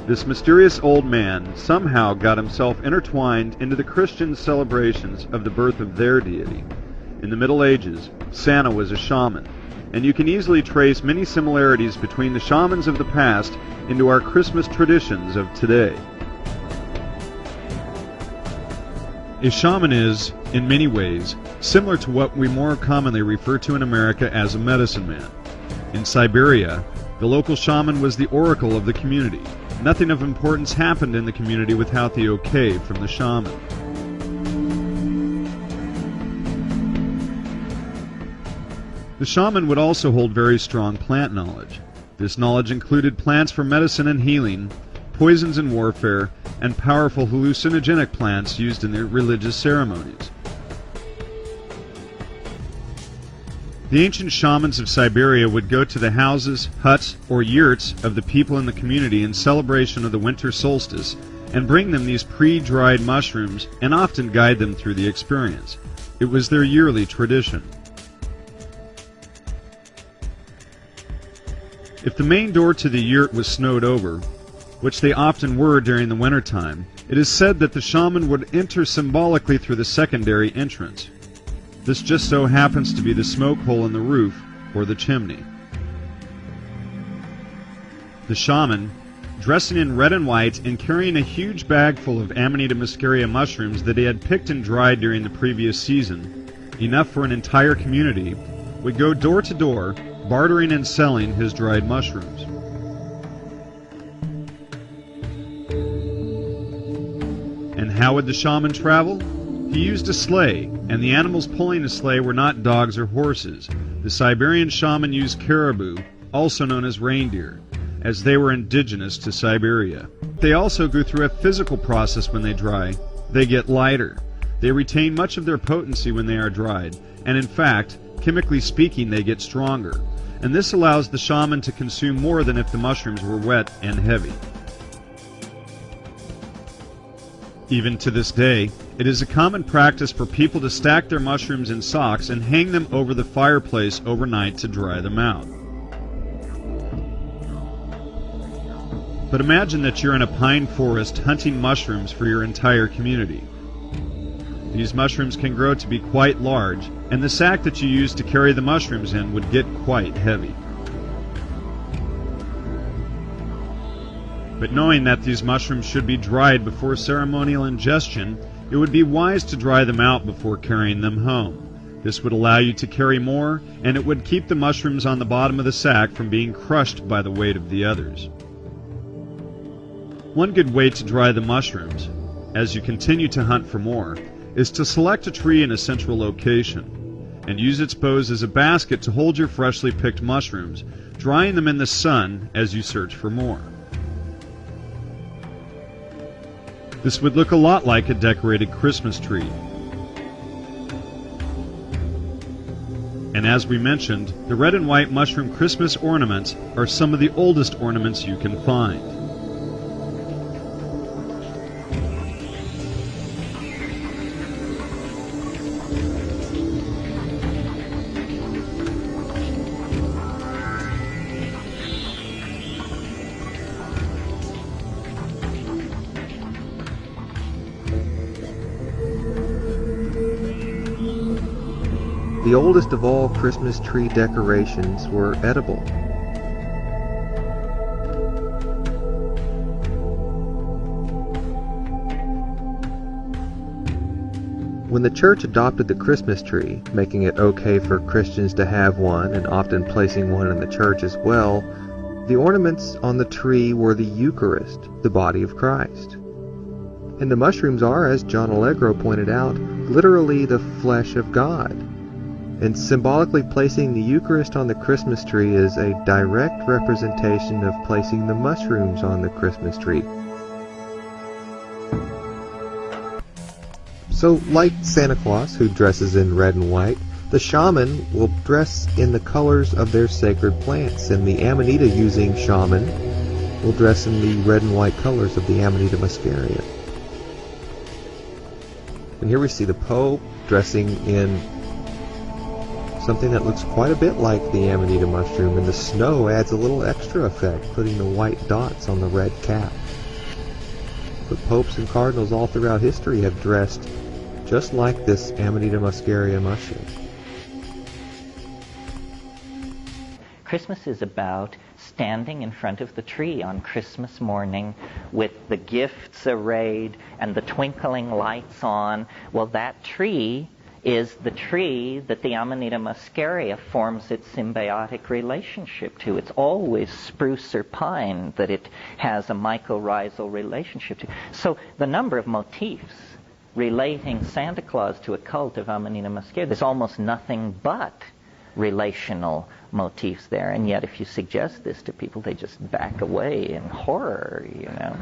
This mysterious old man somehow got himself intertwined into the Christian celebrations of the birth of their deity. In the Middle Ages, Santa was a shaman, and you can easily trace many similarities between the shamans of the past into our Christmas traditions of today. A shaman is, in many ways, similar to what we more commonly refer to in America as a medicine man. In Siberia, the local shaman was the oracle of the community. Nothing of importance happened in the community without the okay from the shaman. The shaman would also hold very strong plant knowledge. This knowledge included plants for medicine and healing, poisons and warfare, and powerful hallucinogenic plants used in their religious ceremonies. The ancient shamans of Siberia would go to the houses, huts, or yurts of the people in the community in celebration of the winter solstice and bring them these pre-dried mushrooms and often guide them through the experience. It was their yearly tradition. If the main door to the yurt was snowed over, which they often were during the winter time, it is said that the shaman would enter symbolically through the secondary entrance. This just so happens to be the smoke hole in the roof or the chimney. The shaman, dressing in red and white and carrying a huge bag full of Amanita Muscaria mushrooms that he had picked and dried during the previous season, enough for an entire community, would go door to door, bartering and selling his dried mushrooms. And how would the shaman travel? He used a sleigh, and the animals pulling the sleigh were not dogs or horses. The Siberian shaman used caribou, also known as reindeer, as they were indigenous to Siberia. They also go through a physical process when they dry. They get lighter. They retain much of their potency when they are dried, and in fact, chemically speaking, they get stronger. And this allows the shaman to consume more than if the mushrooms were wet and heavy. Even to this day, it is a common practice for people to stack their mushrooms in socks and hang them over the fireplace overnight to dry them out. But imagine that you're in a pine forest hunting mushrooms for your entire community. These mushrooms can grow to be quite large, and the sack that you use to carry the mushrooms in would get quite heavy. But knowing that these mushrooms should be dried before ceremonial ingestion, it would be wise to dry them out before carrying them home. This would allow you to carry more, and it would keep the mushrooms on the bottom of the sack from being crushed by the weight of the others. One good way to dry the mushrooms, as you continue to hunt for more, is to select a tree in a central location, and use its boughs as a basket to hold your freshly picked mushrooms, drying them in the sun as you search for more. This would look a lot like a decorated Christmas tree. And as we mentioned, the red and white mushroom Christmas ornaments are some of the oldest ornaments you can find. The oldest of all Christmas tree decorations were edible. When the church adopted the Christmas tree, making it okay for Christians to have one and often placing one in the church as well, the ornaments on the tree were the Eucharist, the body of Christ. And the mushrooms are, as John Allegro pointed out, literally the flesh of God. And symbolically placing the Eucharist on the Christmas tree is a direct representation of placing the mushrooms on the Christmas tree. So, like Santa Claus, who dresses in red and white, the shaman will dress in the colors of their sacred plants, and the Amanita-using shaman will dress in the red and white colors of the Amanita Muscaria. And here we see the Pope dressing in something that looks quite a bit like the Amanita mushroom, and the snow adds a little extra effect, putting the white dots on the red cap. but popes and cardinals all throughout history have dressed just like this Amanita Muscaria mushroom. Christmas is about standing in front of the tree on Christmas morning with the gifts arrayed and the twinkling lights on. Well, that tree is the tree that the Amanita Muscaria forms its symbiotic relationship to. It's always spruce or pine that it has a mycorrhizal relationship to. So the number of motifs relating Santa Claus to a cult of Amanita Muscaria, there's almost nothing but relational motifs there, and yet if you suggest this to people, they just back away in horror, you know.